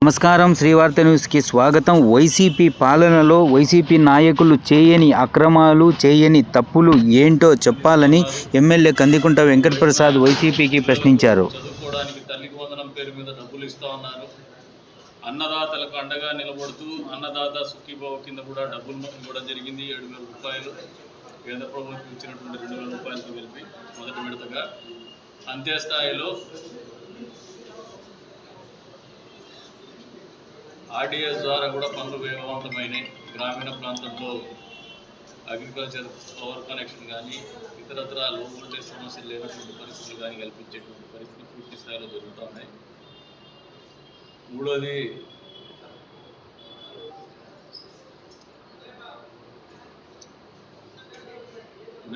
నమస్కారం, శ్రీవార్త న్యూస్కి స్వాగతం. వైసీపీ పాలనలో వైసీపీ నాయకులు చేయని అక్రమాలు, చేయని తప్పులు ఏంటో చెప్పాలని ఎమ్మెల్యే కందికుంట వెంకటప్రసాద్ వైసీపీకి ప్రశ్నించారు. చదువుకోవడానికి తల్లికి వందనం పేరు మీద డబ్బులు ఇస్తూ ఉన్నారు. అన్నదాతలకు అండగా నిలబడుతూ అన్నదాత సుఖీభావ కింద కూడా డబ్బులు ఇవ్వడం జరిగింది. 7,000 రూపాయలు కేంద్ర ప్రభుత్వం ఇచ్చినటువంటి 2,000 రూపాయలతో కలిపి మొదటి విడతగా. అంత్యస్థాయిలో ఆర్డీఎస్ ద్వారా కూడా పనులు వేగవంతమైనవి. గ్రామీణ ప్రాంతంలో అగ్రికల్చర్ పవర్ కనెక్షన్ కానీ ఇతరత్ర లో వోల్టేజ్ సమస్యలు లేనటువంటి పరిస్థితులు కానీ కల్పించేటువంటి పరిస్థితులు పూర్తి స్థాయిలో జరుగుతూ ఉన్నాయి. మూడోది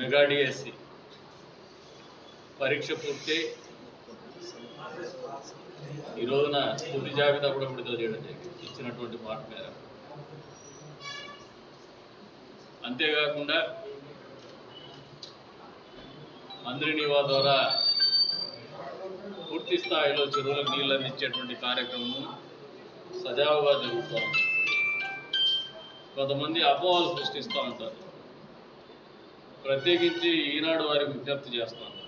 మెగా డిఎస్సి పరీక్ష పూర్తి ఈ రోజున తుది జాబితా కూడా విడుదల చేయడం జరిగింది ఇచ్చినటువంటి మాట మీద. అంతేకాకుండా మంత్రి నివా ద్వారా పూర్తి స్థాయిలో చెరువులకు నీళ్ళు అందించేటువంటి కార్యక్రమం సజావుగా జరుగుతూ ఉంది. కొంతమంది అపోహలు సృష్టిస్తూ ఉంటారు. ప్రత్యేకించి ఈనాడు వారికి విజ్ఞప్తి చేస్తాను.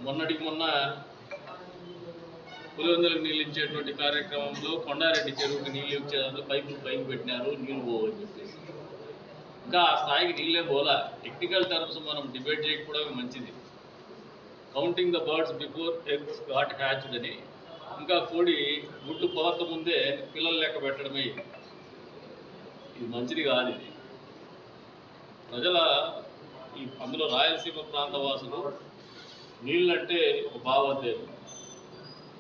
మొన్నటికి మొన్న పులివెందులకు నీళ్ళు ఇచ్చేటువంటి కార్యక్రమంలో కొండారెడ్డి చెరువుకి నీళ్ళు ఇచ్చేదాంట్లో పైపులు పైకి పెట్టినారు, నీళ్ళు పోవని చెప్పేసి. ఇంకా ఆ స్థాయికి నీళ్ళే పోలా. టెక్నికల్ టర్మ్స్ మనం డిబేట్ చేయకపోవడం మంచిది. Counting the birds before eggs got hatched అని, ఇంకా కోడి గుడ్డు పోక ముందే పిల్లలు లెక్క పెట్టడమే. ఇది మంచిది కాదు. ఇది ప్రజల అందులో రాయలసీమ ప్రాంత వాసులు నీళ్ళంటే ఒక భావోద్వేగం,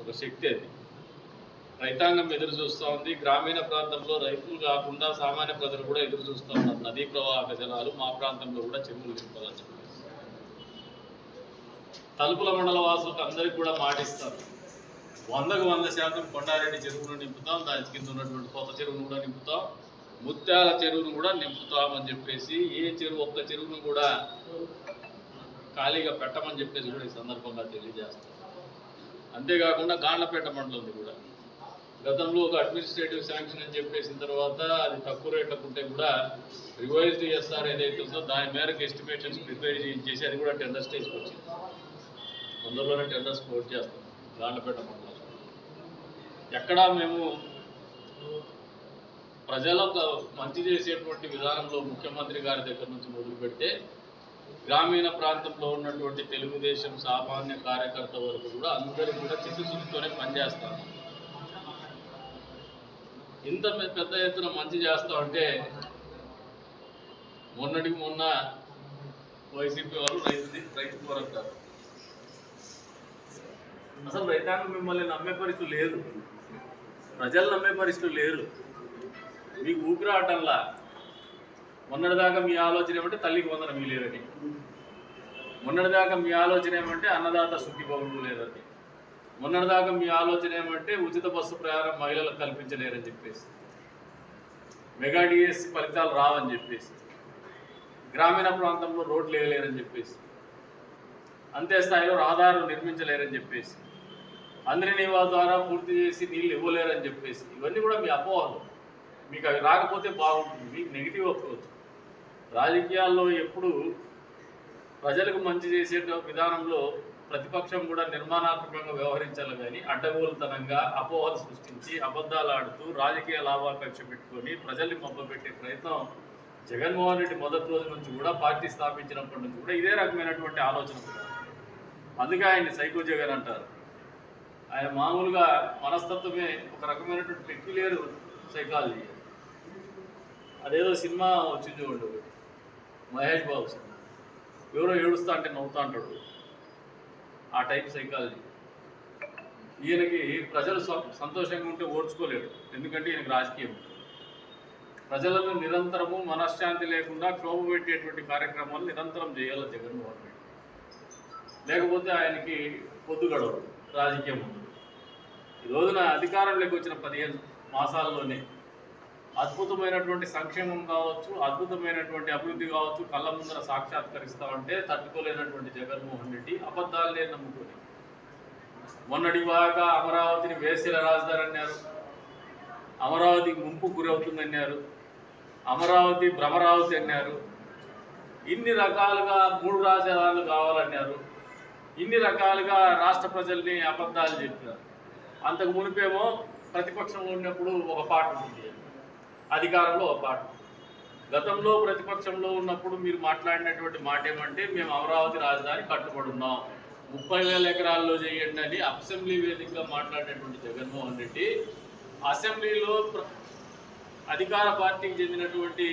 ఒక శక్తి. అది రైతాంగం ఎదురు చూస్తూ ఉంది. గ్రామీణ ప్రాంతంలో రైతులు కాకుండా సామాన్య ప్రజలు కూడా ఎదురు చూస్తూ ఉన్నారు. నదీ ప్రవాహక జలాలు మా ప్రాంతంలో కూడా చెరువులు నింపాలని చెప్పి తలుపుల మండల వాసులకు అందరికీ కూడా మాటిస్తారు. 100కు 100% కొండారెడ్డి చెరువును నింపుతాం, దాని కింద ఉన్నటువంటి కొత్త చెరువును కూడా నింపుతాం, ముత్యాల చెరువును కూడా నింపుతామని చెప్పేసి ఏ చెరువు ఒక్క చెరువును కూడా ఖాళీగా పెట్టమని చెప్పేసి కూడా ఈ సందర్భంగా తెలియజేస్తాం. అంతేకాకుండా గాండ్లపేట మండలం ఉంది కూడా గతంలో ఒక అడ్మినిస్ట్రేటివ్ శాంక్షన్ అని చెప్పేసిన తర్వాత అది తక్కువ రేట్లకు ఉంటే కూడా రివైజ్డ్ ఎస్ఆర్ ఏదైతే ఉందో దాని మేరకు ఎస్టిమేషన్స్ ప్రిపేర్ చేసి అది కూడా టెండర్ స్టేజ్కి వచ్చింది. తొందరలోనే టెండర్స్ క్లోజ్ చేస్తాం. గాండ్లపేట మండలం ఎక్కడా మేము ప్రజలకు మంచి చేసేటువంటి విధానంలో ముఖ్యమంత్రి గారి దగ్గర నుంచి మొదలు పెడితే గ్రామీణ ప్రాంతంలో ఉన్నటువంటి తెలుగుదేశం సామాన్య కార్యకర్త వరకు కూడా అందరూ కూడా చిత్తశుద్ధితోనే పనిచేస్తాను. ఇంత పెద్ద ఎత్తున మంచి చేస్తామంటే మొన్నటికి మొన్న వైసీపీ వాళ్ళు రైతు పోరాటారు. అసలు రైతాంగం మిమ్మల్ని నమ్మే పరిస్థితులు లేదు, ప్రజలు నమ్మే పరిస్థితులు లేరు. మీకు ఊపిరాటంలా మొన్నటిదాకా మీ ఆలోచన ఏమంటే తల్లికి వందనం లేరని, మొన్నటిదాకా మీ ఆలోచన ఏమంటే అన్నదాత సుఖీభవనం లేదని, మొన్నటిదాకా మీ ఆలోచన ఏమంటే ఉచిత బస్సు ప్రయాణం మహిళలకు కల్పించలేరని చెప్పేసి, మెగా డిఎస్సి ఫలితాలు రావని చెప్పేసి, గ్రామీణ ప్రాంతంలో రోడ్లు వేయలేరని చెప్పేసి, అంతే స్థాయిలో రహదారులు నిర్మించలేరని చెప్పేసి, అందరి నివా ద్వారా పూర్తి చేసి నీళ్ళు ఇవ్వలేరని చెప్పేసి, ఇవన్నీ కూడా మీ అపోహలు. మీకు అవి రాకపోతే బాగుంటుంది. మీకు నెగిటివ్ అప్రోచ్. రాజకీయాల్లో ఎప్పుడు ప్రజలకు మంచి చేసే విధానంలో ప్రతిపక్షం కూడా నిర్మాణాత్మకంగా వ్యవహరించాలి కానీ అడ్డగోలుతనంగా అపోహలు సృష్టించి అబద్ధాలు ఆడుతూ రాజకీయ లాభాపేక్ష పెట్టుకొని ప్రజల్ని మభ్యపెట్టే ప్రయత్నం జగన్మోహన్ రెడ్డి మొదటి రోజు నుంచి కూడా పార్టీ స్థాపించినప్పటి నుంచి కూడా ఇదే రకమైనటువంటి ఆలోచన. అందుకే ఆయన్ని సైకో జగన్ అంటారు. ఆయన మామూలుగా మనస్తత్వమే ఒక రకమైనటువంటి పెక్యులియర్ సైకాలజీ. అదేదో సినిమా వచ్చింది చూడండి, మహేష్ బాబు సినిమా, ఎవరో ఏడుస్తా అంటే నవ్వుతా అంటాడు, ఆ టైప్ సైకాలజీ. ఈయనకి ప్రజలు సంతోషంగా ఉంటే ఓర్చుకోలేడు, ఎందుకంటే ఈయనకి రాజకీయం. ప్రజలను నిరంతరము మనశ్శాంతి లేకుండా క్షోభ పెట్టేటువంటి కార్యక్రమాలు నిరంతరం చేయాలి జగన్మోహన్ రెడ్డి. లేకపోతే ఆయనకి పొద్దు గడవడు, రాజకీయం ఉండదు. ఈ రోజున అధికారంలోకి వచ్చిన 15 మాసాల్లోనే అద్భుతమైనటువంటి సంక్షేమం కావచ్చు, అద్భుతమైనటువంటి అభివృద్ధి కావచ్చు కళ్ళ ముందర సాక్షాత్కరిస్తామంటే తట్టుకోలేనటువంటి జగన్మోహన్ రెడ్డి అబద్ధాలనే నమ్ముకొని మొన్నటి వాక అమరావతిని వేసిల రాజధాని అన్నారు. అమరావతి ముంపు గురవుతుందన్నారు, అమరావతి భ్రమరావతి అన్నారు, ఇన్ని రకాలుగా 3 రాజధానులు కావాలన్నారు, ఇన్ని రకాలుగా రాష్ట్ర ప్రజల్ని అబద్ధాలు చెప్పారు. అంతకు మునిపేమో ప్రతిపక్షంలో ఉన్నప్పుడు ఒక పాట ఉంటుంది, అధికారంలో ఒక పాట. గతంలో ప్రతిపక్షంలో ఉన్నప్పుడు మీరు మాట్లాడినటువంటి మాట ఏమంటే మేము అమరావతి రాజధాని కట్టుబడి ఉన్నాం, 30,000 ఎకరాల్లో చేయండి అని అసెంబ్లీ వేదికగా మాట్లాడినటువంటి జగన్మోహన్ రెడ్డి అసెంబ్లీలో అధికార పార్టీకి చెందినటువంటి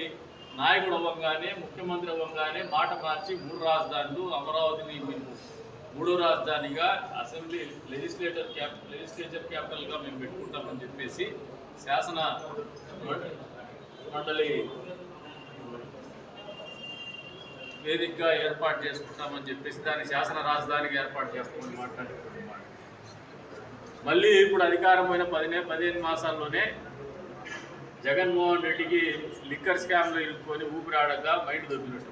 నాయకుడు అవ్వగానే, ముఖ్యమంత్రి అవ్వగానే మాట మార్చి 3 రాజధానులు, అమరావతిని మేము 3వ రాజధానిగా అసెంబ్లీ లెజిస్లేచర్ క్యాపిటల్గా మేము పెట్టుకుంటామని చెప్పేసి శాసన మండలి వేదికగా ఏర్పాటు చేసుకుంటామని చెప్పేసి దాన్ని శాసన రాజధానిగా ఏర్పాటు చేస్తామని మాట్లాడుతున్నాం. మళ్ళీ ఇప్పుడు అధికారమైన 15 మాసాల్లోనే జగన్మోహన్ రెడ్డికి లిక్కర్ స్కామ్లో ఇరుక్కొని ఊపిరాడక మైండ్ దొరికినట్టు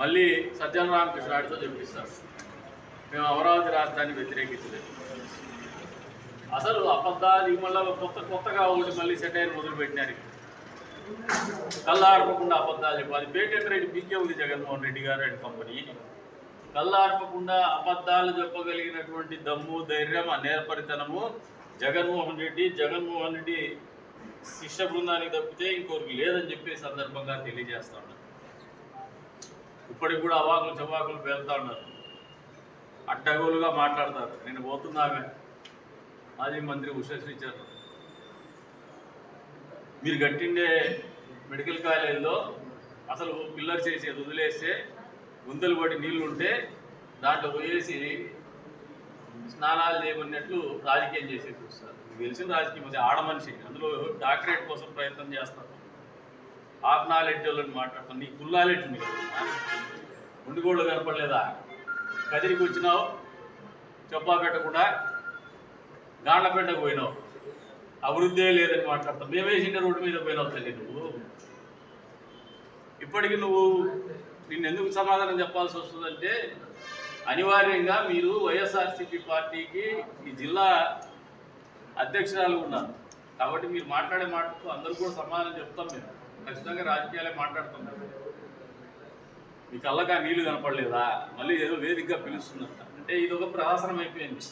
మళ్ళీ సజ్జన రామకృష్ణాడితో చెప్పిస్తారు మేము అమరావతి రాజధాని వ్యతిరేకించలేదు. అసలు అబద్ధాలు మళ్ళీ కొత్తగా ఒకటి మళ్ళీ సెటైర్ మొదలుపెట్టినారు. కళ్ళార్పకుండా అబద్ధాలు చెప్పి అది పేటెంట్ రైట్ పీకే ఉంది జగన్మోహన్ రెడ్డి గారు అండ్ కంపెనీ. కళ్ళార్పకుండా అబద్ధాలు చెప్పగలిగినటువంటి దమ్ము, ధైర్యం, ఆ నేర్పరితనము జగన్మోహన్ రెడ్డి శిష్య బృందానికి తప్పితే ఇంకొకరికి లేదని చెప్పే సందర్భంగా తెలియజేస్తా ఉన్నారు. ఇప్పటికి కూడా అవాకులు చవాకులు పేలుతా ఉన్నారు, అడ్డగోలుగా మాట్లాడతారు. నేను పోతున్నాగా మాజీ మంత్రి ఉషశ్రీ చరణ్, మీరు కట్టిండే మెడికల్ కాలేజీలో అసలు పిల్లర్ చేసేది వదిలేస్తే గుంతలు పడి నీళ్లు ఉంటే దాంట్లో పోయేసి స్నానాలు చేయమన్నట్లు రాజకీయం చేసేది చూస్తారు. మీకు తెలిసిన రాజకీయం అది ఆడమనిషి, అందులో డాక్టరేట్ కోసం ప్రయత్నం చేస్తారు. హాఫ్ నాలెడ్జ్ వాళ్ళని మాట్లాడతాను, నీకు ఫుల్ నాలెడ్జ్ ఉంది కదా, ఉండిగోళ్ళు కనపడలేదా? కదిరికి వచ్చినావు, చెప్పా పెట్టకుండా గాండ్లపేటకు పోయినావు, అభివృద్ధే లేదని మాట్లాడతావు. మేమేసిన రోడ్డు మీద పోయినావు తల్లి నువ్వు. ఇప్పటికి నిన్ను ఎందుకు సమాధానం చెప్పాల్సి వస్తుందంటే అనివార్యంగా మీరు వైఎస్ఆర్సీపీ పార్టీకి ఈ జిల్లా అధ్యక్షురాలు ఉన్నారు కాబట్టి మీరు మాట్లాడే మాటకు అందరూ కూడా సమాధానం చెప్తాం. మేము ఖచ్చితంగా రాజకీయాలే మాట్లాడుతున్నాం. మీ కళ్ళగా నీళ్లు కనపడలేదా? మళ్ళీ ఏదో వేదికగా పిలుస్తున్నట్ట. అంటే ఇది ఒక ప్రహసనం అయిపోయింది.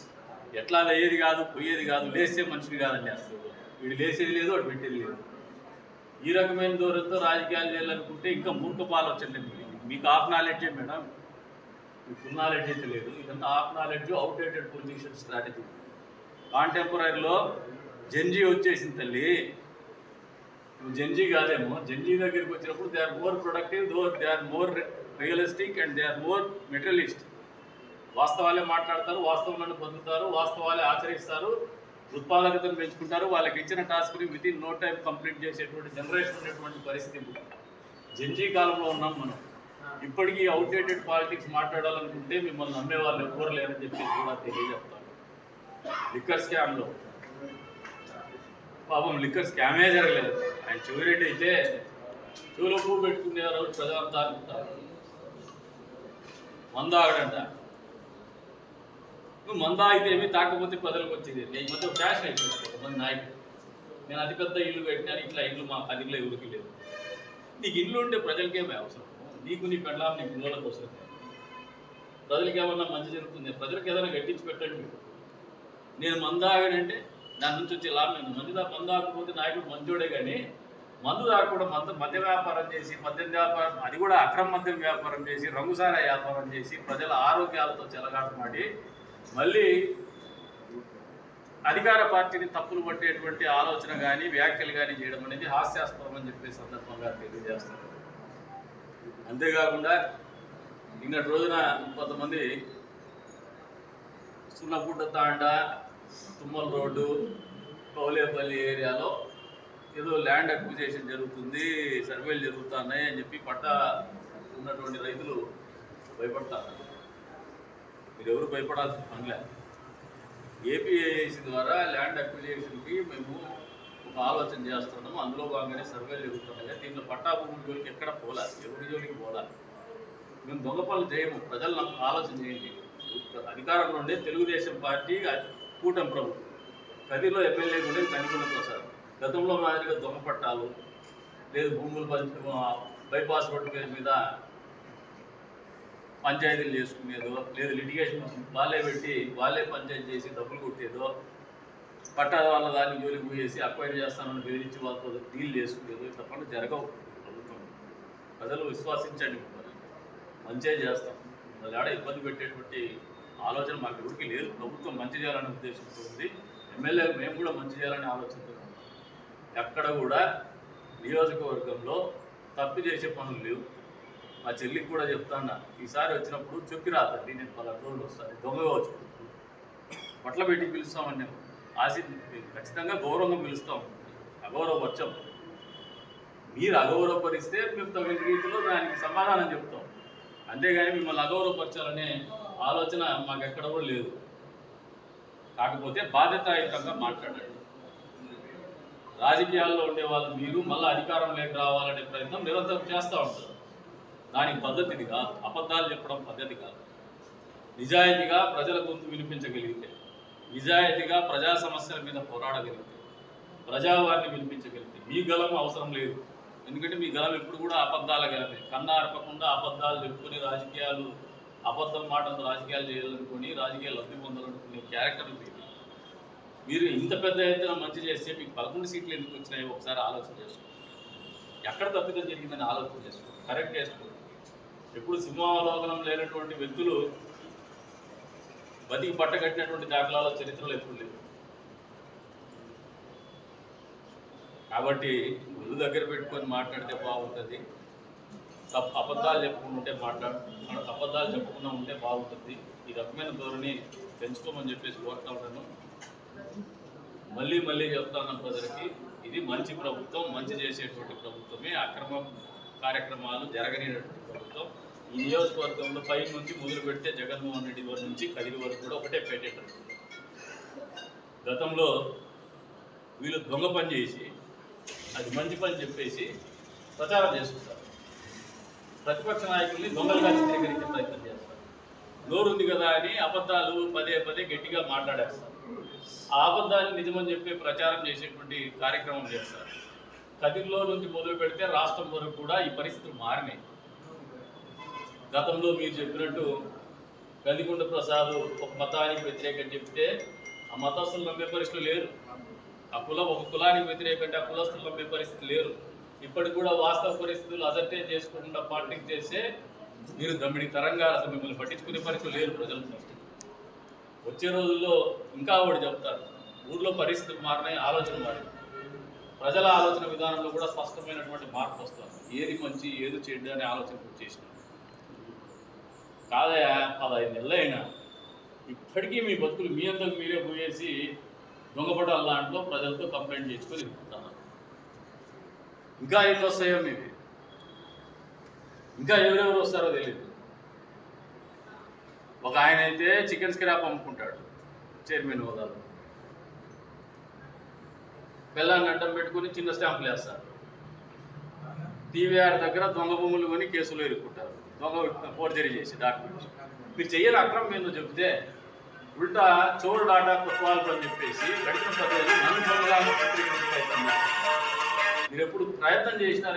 ఎట్లా అయ్యేది కాదు, పోయేది కాదు, లేస్తే మనిషిని కాదండి. అసలు వీడు లేచేది లేదు, వాడు పెట్టేది లేదు. ఈ రకమైన దూరంతో రాజకీయాలు చేయాలనుకుంటే ఇంకా మూర్ఖపాలు వచ్చండి. మీకు హాఫ్ నాలెడ్జే మేడం, మీకు ఫుల్ నాలెడ్జ్ అయితే లేదు. ఇదంతా half knowledge, outdated position strategy. కాంటెంపరీలో జెన్జీ వచ్చేసింది తల్లి. నువ్వు జెన్జీ కాదేమో. జెన్జీ దగ్గరికి వచ్చినప్పుడు they are more productive, they are more realistic and they are more materialist. వాస్తవాలే మాట్లాడతారు, వాస్తవాలను పొందుతారు, వాస్తవాలే ఆచరిస్తారు, ఉత్పాదకతను పెంచుకుంటారు. వాళ్ళకి ఇచ్చిన టాస్క్ని వితిన్ నో టైం కంప్లీట్ చేసేటువంటి జనరేషన్ ఉన్నటువంటి పరిస్థితి జెన్జీ కాలంలో ఉన్నాం మనం. ఇప్పటికీ అవుట్డేటెడ్ పాలిటిక్స్ మాట్లాడాలనుకుంటే మిమ్మల్ని నమ్మే వాళ్ళు ఎవ్వరు లేరని చెప్పి కూడా తెలియజెప్తాను. లిక్కర్ స్కామ్లో పాపం లిక్కర్ స్కామే జరగలేదు. ఆయన చెవిరెడ్డి అయితే చెవులో పువ్వు పెట్టుకునే రోజు ప్రజలంతా అనుకుంటారు. మందు ఆగడంట. నువ్వు మందు ఆగితే ఏమి తాకపోతే ప్రజలకు వచ్చేది. ఈ మధ్య ఫ్యాషన్ అయిపోయింది కొంతమంది నాయకులు. నేను అతిపెద్ద ఇల్లు పెట్టినాను, ఇట్లా ఇల్లు మా కదిలో ఎవరికి లేదు. నీకు ఇల్లు ఉంటే ప్రజలకేమే అవసరం? నీకు నీ పెళ్ళాం నీ పిల్లలకు అవసరం. ప్రజలకి ఏమన్నా మంచి జరుగుతుంది, ప్రజలకు ఏదైనా గట్టించి పెట్టండి. నేను మందు ఆగానంటే దాని నుంచి వచ్చే లాభం లేదు. మందు ఆగకపోతే నాయకుడు మంచోడే, కానీ మందు తాగకుండా మద్య వ్యాపారం చేసి, మద్యం వ్యాపారం అది కూడా అక్రమ మద్యం వ్యాపారం చేసి, రంగుసారా వ్యాపారం చేసి, ప్రజల ఆరోగ్యాలతో చెలగాటమాడి మళ్ళీ అధికార పార్టీని తప్పులు పట్టేటువంటి ఆలోచన కానీ వ్యాఖ్యలు కానీ చేయడం అనేది హాస్యాస్పదం అని చెప్పే సందర్భంగా తెలియజేస్తారు. అంతేకాకుండా నిన్నటి రోజున కొంతమంది సున్నపుట్ట తాండ, తుమ్మల రోడ్డు, కౌలేపల్లి ఏరియాలో ఏదో ల్యాండ్ అక్విజిషన్ జరుగుతుంది, సర్వేలు జరుగుతున్నాయి అని చెప్పి పట్టా ఉన్నటువంటి రైతులు భయపడతారు. మీరు ఎవరు భయపడాల్సిన పనిలే. ఏపీఐసి ద్వారా ల్యాండ్ అక్విజిషన్కి మేము ఒక ఆలోచన చేస్తున్నాము. అందులో భాగంగానే సర్వేలు జరుగుతున్నాయి. దీంట్లో పట్టా భూముల జోలికి ఎక్కడ పోలా, ఎవరి జోలికి పోలా. మేము దొంగ పనులు చేయము. ప్రజలు ఆలోచన చేయండి. అధికారంలో ఉండే తెలుగుదేశం పార్టీ కూటమి ప్రభుత్వం కదిలో ఎమ్మెల్యే కూడా కనికొండ ప్రసాద్. గతంలో మాదిరిగా దొంగ పట్టాలు లేదు, భూములు బైపాస్ రోడ్డు పేరు మీద పంచాయతీలు చేసుకునేదో, లేదు లిటిగేషన్ వాళ్ళే పెట్టి వాళ్ళే పంచాయతీ చేసి డబ్బులు కొట్టేదో, పట్టాల వాళ్ళ దాన్ని జోలికి పోయేసి అక్వైర్ చేస్తానని బెదిరించి వాళ్ళతో డీల్ చేసుకునేదో, ఇట్లా పనులు జరగవు ప్రభుత్వం. ప్రజలు విశ్వసించండి, మంచిగా చేస్తాం. వాళ్ళు ఆడ ఇబ్బంది పెట్టేటువంటి ఆలోచన మాకు ఎవరికి లేదు. ప్రభుత్వం మంచి చేయాలనే ఉద్దేశంతో ఉంది. ఎమ్మెల్యేలు మేము కూడా మంచి చేయాలనే ఆలోచనతో ఉన్నాం. ఎక్కడ కూడా నియోజకవర్గంలో తప్పు చేసే పనులు లేవు. మా చెల్లికి కూడా చెప్తాను, ఈసారి వచ్చినప్పుడు చెప్పి రాదండి, నేను 10 రోజులు వస్తాను, దొంగగా వచ్చి బట్టలు పెట్టి పిలుస్తామని నేను ఖచ్చితంగా గౌరవంగా పిలుస్తాం. అగౌరవపరచం. మీరు అగౌరవపరిస్తే మేము తగిన రీతిలో దానికి సమాధానం చెప్తాం. అంతేగాని మిమ్మల్ని అగౌరవపరచాలనే ఆలోచన మాకు ఎక్కడ కూడా లేదు. కాకపోతే బాధ్యతాయుతంగా మాట్లాడండి. రాజకీయాల్లో ఉండే వాళ్ళు మీరు మళ్ళీ అధికారంలోకి రావాలనే ప్రయత్నం నిరంతరం చేస్తూ ఉంటారు. దానికి పద్ధతిది కాదు. అబద్ధాలు చెప్పడం పద్ధతి కాదు. నిజాయితీగా ప్రజల గొంతు వినిపించగలిగితే, నిజాయితీగా ప్రజా సమస్యల మీద పోరాడగలిగితే, ప్రజావారిని వినిపించగలిగితే మీ గలం అవసరం లేదు. ఎందుకంటే మీ గలం ఎప్పుడు కూడా అబద్ధాల గలమే. కన్నా అర్పకుండా అబద్ధాలు చెప్పుకొని రాజకీయాలు, అబద్ధం మాటలతో రాజకీయాలు చేయాలనుకొని రాజకీయాలు లబ్ధి పొందాలనుకునే క్యారెక్టర్లు మీరు ఇంత పెద్ద ఎత్తున మంచి చేస్తే మీకు 11 సీట్లు ఎందుకు వచ్చినాయో ఒకసారి ఆలోచన చేసుకోండి. ఎక్కడ తప్పిదం జరిగిందని ఆలోచన చేసుకోండి, కరెక్ట్ చేసుకోండి. ఎప్పుడు సింహావలోకనం లేనటువంటి వ్యక్తులు బతికి పట్టగట్టినటువంటి దాఖలాల చరిత్రలో ఎప్పుడు లేదు. కాబట్టి ఒళ్ళు దగ్గర పెట్టుకొని మాట్లాడితే బాగుంటుంది. అబద్ధాలు చెప్పకుండా ఉంటే బాగుంటుంది. ఈ రకమైన ధోరణి పెంచుకోమని చెప్పేసి కోరుతా ఉన్నాను. మళ్ళీ చెప్తాను ప్రజలకి, ఇది మంచి ప్రభుత్వం, మంచి చేసేటువంటి ప్రభుత్వమే. అక్రమ కార్యక్రమాలు జరగనేటువంటి ప్రభుత్వం. ఈ నియోజకవర్గంలో పై నుంచి మొదలు పెడితే జగన్మోహన్ రెడ్డి వారి నుంచి కదిరి వరకు కూడా ఒకటే పెట్టేటట్టు. గతంలో వీళ్ళు దొంగ పని చేసి అది మంచి పని చెప్పేసి ప్రచారం చేసుకుంటారు. ప్రతిపక్ష నాయకుల్ని దొంగలుగా చిత్రీకరించే ప్రయత్నం చేస్తారు. నోరుంది కదా అని అబద్ధాలు పదే గట్టిగా మాట్లాడేస్తారు. ఆ అబద్ధాన్ని నిజమని చెప్పి ప్రచారం చేసేటువంటి కార్యక్రమం చేస్తారు. కదిరిలో నుంచి మొదలు పెడితే రాష్ట్రం వరకు కూడా ఈ పరిస్థితులు మారినాయి. గతంలో మీరు చెప్పినట్టు కనికొండ ప్రసాద్ ఒక మతానికి వ్యతిరేకం చెప్తే ఆ మతస్థులు నమ్మే పరిస్థితులు లేరు. ఒక కులానికి వ్యతిరేకంటే ఆ కులస్తులు నమ్మే పరిస్థితి లేరు. ఇప్పటికి కూడా వాస్తవ పరిస్థితులు అజర్టే చేసుకోకుండా పాలిటిక్స్ చేస్తే మీరు దమ్మిడి తరంగా అసలు మిమ్మల్ని పట్టించుకునే పరిస్థితులు లేరు ప్రజల దృష్టి. వచ్చే రోజుల్లో ఇంకా ఒకటి చెప్తారు, ఊళ్ళో పరిస్థితులు మారినాయి, ఆలోచన మారింది. ప్రజల ఆలోచన విధానంలో కూడా స్పష్టమైనటువంటి మార్పు వస్తుంది. ఏది మంచి ఏది చెడ్డ అనే ఆలోచన వచ్చేసిన కాదయా 15 నెలలు అయినా ఇప్పటికీ మీ బతుకులు మీ అందరికి మీరే పోయేసి దొంగపటాల దాంట్లో ప్రజలతో కంప్లైంట్ చేసుకొని ఇరుకుంటున్నారు. ఇంకా ఎన్ని వస్తాయో మీవి, ఇంకా ఎవరెవరు వస్తారో తెలియదు. ఒక ఆయన అయితే చికెన్ స్క్రాప్ అమ్ముకుంటాడు చైర్మన్ హోదాలో. పిల్లాన్ని అడ్డం పెట్టుకుని చిన్న స్టాంపులు వేస్తారు. టీవీఆర్ దగ్గర దొంగ భూములు కొని కేసులు ఇరుక్కుంటారు, దొంగ ఫోర్జరీ చేసి డాక్యుమెంట్స్. మీరు చెయ్యని అక్రమం ఏందో చెప్తే ఉల్టా చోరు డాటా కొత్తవాళ్ళు అని చెప్పేసి గడిచిన 10 ఏళ్ళు నన్ను దొంగగా చిత్రీకరించే ప్రయత్నం. మీరు ఎప్పుడు ప్రయత్నం చేసినారు